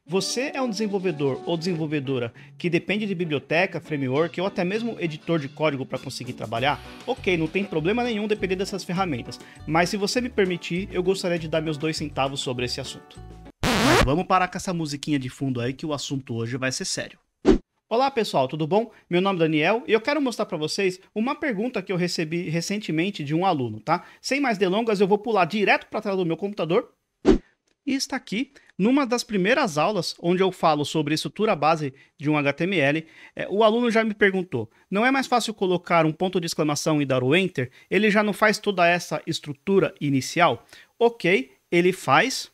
Você é um desenvolvedor ou desenvolvedora que depende de biblioteca, framework ou até mesmo editor de código para conseguir trabalhar? Ok, não tem problema nenhum depender dessas ferramentas, mas se você me permitir, eu gostaria de dar meus 2 centavos sobre esse assunto. Mas vamos parar com essa musiquinha de fundo aí que o assunto hoje vai ser sério. Olá pessoal, tudo bom? Meu nome é Daniel e eu quero mostrar para vocês uma pergunta que eu recebi recentemente de um aluno, tá? Sem mais delongas, eu vou pular direto para a tela do meu computador e está aqui numa das primeiras aulas onde eu falo sobre estrutura base de um HTML. O aluno já me perguntou, não é mais fácil colocar um ponto de exclamação e dar o Enter? Ele já não faz toda essa estrutura inicial? Ok, ele faz,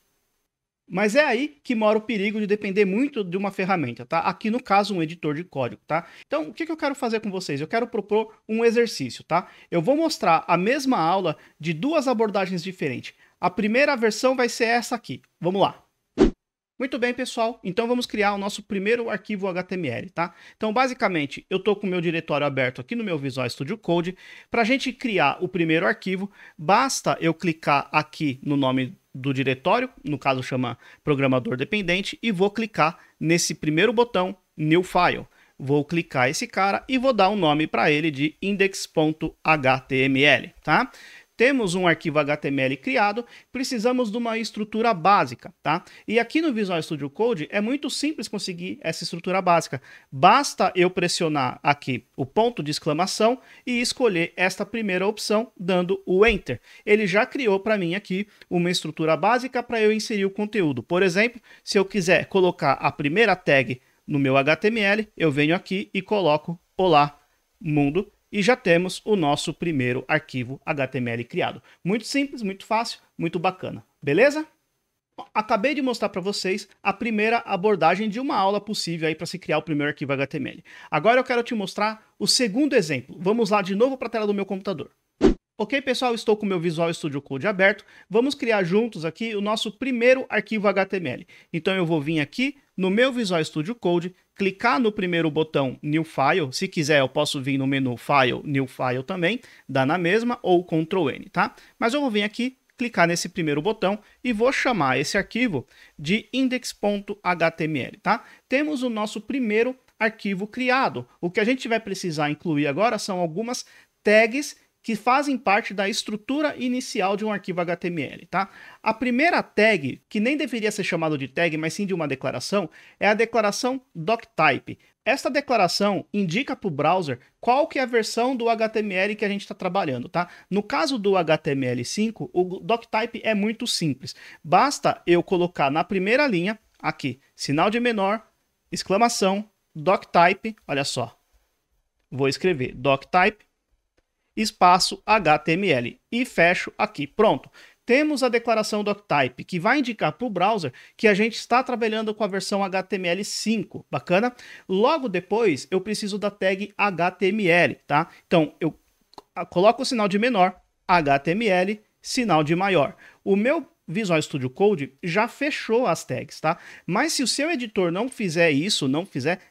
mas é aí que mora o perigo de depender muito de uma ferramenta, tá? Aqui no caso, um editor de código, tá? Então, o que eu quero fazer com vocês? Eu quero propor um exercício, tá? Eu vou mostrar a mesma aula de duas abordagens diferentes. A primeira versão vai ser essa aqui. Vamos lá. Muito bem, pessoal. Então vamos criar o nosso primeiro arquivo HTML, tá? Então, basicamente, eu estou com o meu diretório aberto aqui no meu Visual Studio Code. Para a gente criar o primeiro arquivo, basta eu clicar aqui no nome do diretório, no caso chama programador dependente, e vou clicar nesse primeiro botão, New File. Vou clicar esse cara e vou dar um nome para ele de index.html, tá? Temos um arquivo HTML criado, precisamos de uma estrutura básica, tá? E aqui no Visual Studio Code é muito simples conseguir essa estrutura básica. Basta eu pressionar aqui o ponto de exclamação e escolher esta primeira opção, dando o Enter. Ele já criou para mim aqui uma estrutura básica para eu inserir o conteúdo. Por exemplo, se eu quiser colocar a primeira tag no meu HTML, eu venho aqui e coloco Olá, Mundo. E já temos o nosso primeiro arquivo HTML criado. Muito simples, muito fácil, muito bacana. Beleza? Acabei de mostrar para vocês a primeira abordagem de uma aula possível aí para se criar o primeiro arquivo HTML. Agora eu quero te mostrar o segundo exemplo. Vamos lá de novo para a tela do meu computador. Ok, pessoal, estou com o meu Visual Studio Code aberto. Vamos criar juntos aqui o nosso primeiro arquivo HTML. Então eu vou vir aqui no meu Visual Studio Code, clicar no primeiro botão New File. Se quiser, eu posso vir no menu File, New File também, dá na mesma, ou Ctrl N, tá? Mas eu vou vir aqui, clicar nesse primeiro botão e vou chamar esse arquivo de index.html, tá? Temos o nosso primeiro arquivo criado. O que a gente vai precisar incluir agora são algumas tags que fazem parte da estrutura inicial de um arquivo HTML, tá? A primeira tag, que nem deveria ser chamada de tag, mas sim de uma declaração, é a declaração doctype. Esta declaração indica para o browser qual que é a versão do HTML que a gente está trabalhando, tá? No caso do HTML5, o doctype é muito simples. Basta eu colocar na primeira linha, aqui, sinal de menor, exclamação, doctype, olha só. Vou escrever doctype, espaço HTML e fecho aqui. Pronto. Temos a declaração doctype que vai indicar para o browser que a gente está trabalhando com a versão HTML5. Bacana? Logo depois eu preciso da tag HTML, tá? Então eu coloco o sinal de menor, HTML, sinal de maior. O meu Visual Studio Code já fechou as tags, tá? Mas se o seu editor não fizer isso,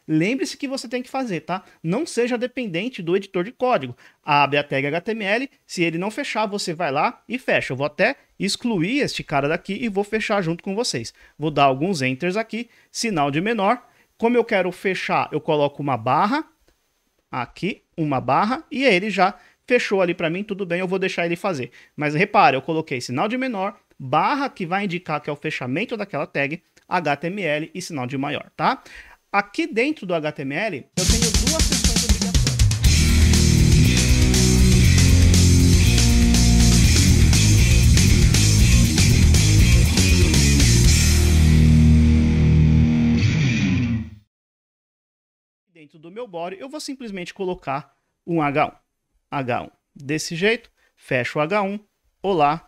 lembre-se que você tem que fazer, tá? Não seja dependente do editor de código. Abre a tag HTML, se ele não fechar, você vai lá e fecha. Eu vou até excluir este cara daqui e vou fechar junto com vocês. Vou dar alguns enters aqui, sinal de menor. Como eu quero fechar, eu coloco uma barra, aqui, uma barra, e ele já fechou ali para mim, tudo bem, eu vou deixar ele fazer. Mas repare, eu coloquei sinal de menor, barra que vai indicar que é o fechamento daquela tag, HTML e sinal de maior, tá? Aqui dentro do HTML, eu tenho duas seções obrigatórias. Dentro do meu body, eu vou simplesmente colocar um H1. H1 desse jeito, fecho o H1, olá,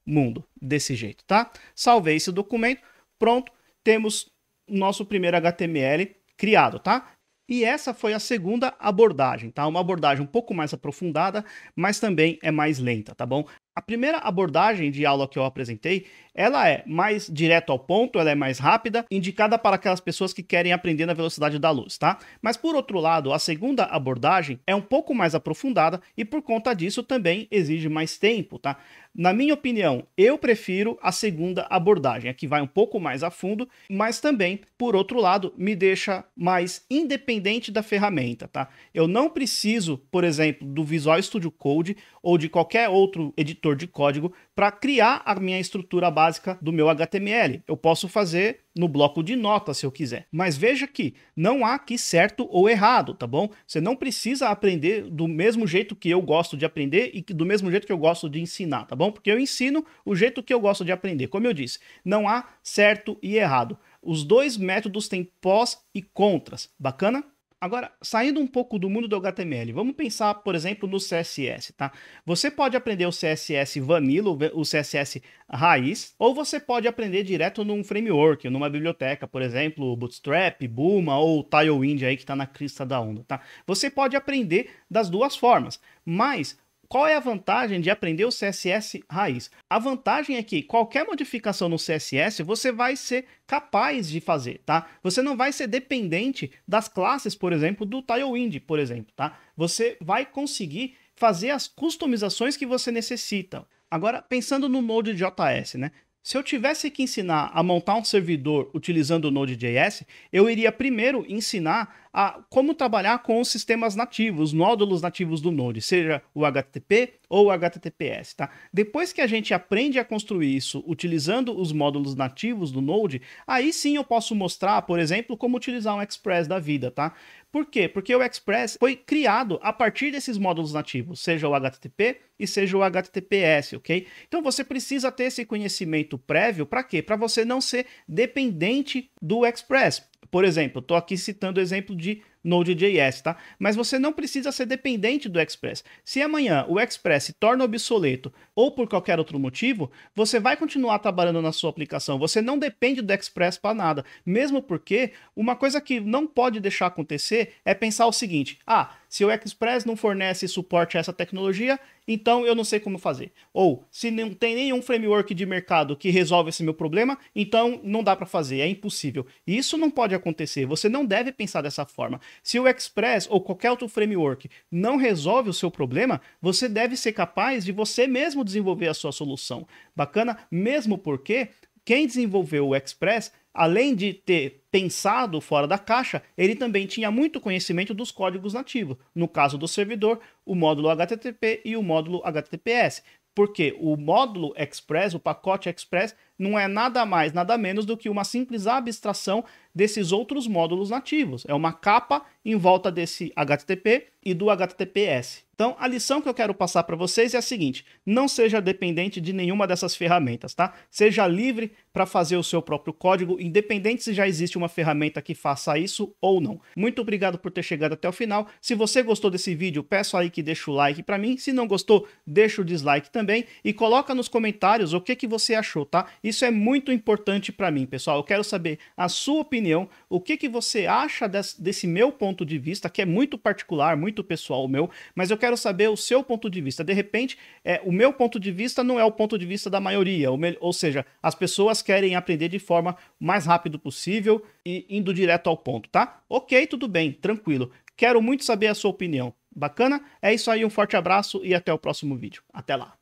mundo, desse jeito, tá? Salvei esse documento, pronto, temos nosso primeiro HTML criado, tá? E essa foi a segunda abordagem, tá? Uma abordagem um pouco mais aprofundada, mas também é mais lenta, tá bom? A primeira abordagem de aula que eu apresentei Ela é mais direto ao ponto, ela é mais rápida, indicada para aquelas pessoas que querem aprender na velocidade da luz, tá? Mas por outro lado, a segunda abordagem é um pouco mais aprofundada e por conta disso também exige mais tempo, tá? Na minha opinião, eu prefiro a segunda abordagem, a que vai um pouco mais a fundo, mas também, por outro lado, me deixa mais independente da ferramenta, tá? Eu não preciso, por exemplo, do Visual Studio Code ou de qualquer outro editor de código para criar a minha estrutura básica do meu HTML. Eu posso fazer no bloco de notas se eu quiser. Mas veja que não há aqui certo ou errado, tá bom? Você não precisa aprender do mesmo jeito que eu gosto de aprender e do mesmo jeito que eu gosto de ensinar, tá bom? Porque eu ensino o jeito que eu gosto de aprender. Como eu disse, não há certo e errado. Os dois métodos têm pós e contras. Bacana? Agora, saindo um pouco do mundo do HTML, vamos pensar, por exemplo, no CSS, tá? Você pode aprender o CSS Vanilla, o CSS raiz, ou você pode aprender direto num framework, numa biblioteca, por exemplo, Bootstrap, Bulma ou Tailwind aí que está na crista da onda, tá? Você pode aprender das duas formas, mas qual é a vantagem de aprender o CSS raiz? A vantagem é que qualquer modificação no CSS você vai ser capaz de fazer, tá? Você não vai ser dependente das classes, por exemplo, do Tailwind, por exemplo, tá? Você vai conseguir fazer as customizações que você necessita. Agora, pensando no Node.js, né? Se eu tivesse que ensinar a montar um servidor utilizando o Node.js, eu iria primeiro ensinar a como trabalhar com os sistemas nativos, os módulos nativos do Node, seja o HTTP ou o HTTPS, tá? Depois que a gente aprende a construir isso utilizando os módulos nativos do Node, aí sim eu posso mostrar, por exemplo, como utilizar um Express da vida, tá? Por quê? Porque o Express foi criado a partir desses módulos nativos, seja o HTTP e seja o HTTPS, ok? Então você precisa ter esse conhecimento prévio para quê? Para você não ser dependente do Express. Por exemplo, estou aqui citando o exemplo de Node.js, tá? Mas você não precisa ser dependente do Express. Se amanhã o Express se torna obsoleto ou por qualquer outro motivo, você vai continuar trabalhando na sua aplicação. Você não depende do Express para nada. Mesmo porque uma coisa que não pode deixar acontecer é pensar o seguinte: ah, se o Express não fornece suporte a essa tecnologia, então eu não sei como fazer. Ou, se não tem nenhum framework de mercado que resolve esse meu problema, então não dá para fazer, é impossível. Isso não pode acontecer, você não deve pensar dessa forma. Se o Express ou qualquer outro framework não resolve o seu problema, você deve ser capaz de você mesmo desenvolver a sua solução. Bacana? Mesmo porque quem desenvolveu o Express, além de ter pensado fora da caixa, ele também tinha muito conhecimento dos códigos nativos. No caso do servidor, o módulo HTTP e o módulo HTTPS. Porque o módulo Express, o pacote Express, não é nada mais, nada menos do que uma simples abstração desses outros módulos nativos. É uma capa em volta desse HTTP e do HTTPS. Então, a lição que eu quero passar para vocês é a seguinte: não seja dependente de nenhuma dessas ferramentas, tá? Seja livre para fazer o seu próprio código, independente se já existe uma ferramenta que faça isso ou não. Muito obrigado por ter chegado até o final. Se você gostou desse vídeo, peço aí que deixe o like para mim. Se não gostou, deixa o dislike também e coloca nos comentários o que você achou, tá? Isso é muito importante para mim, pessoal. Eu quero saber a sua opinião, o que você acha desse meu ponto de vista, que é muito particular, muito pessoal meu, mas eu quero saber o seu ponto de vista. De repente, o meu ponto de vista não é o ponto de vista da maioria, ou seja, as pessoas querem aprender de forma mais rápida possível e indo direto ao ponto, tá? Ok, tudo bem, tranquilo. Quero muito saber a sua opinião. Bacana? É isso aí, um forte abraço e até o próximo vídeo. Até lá!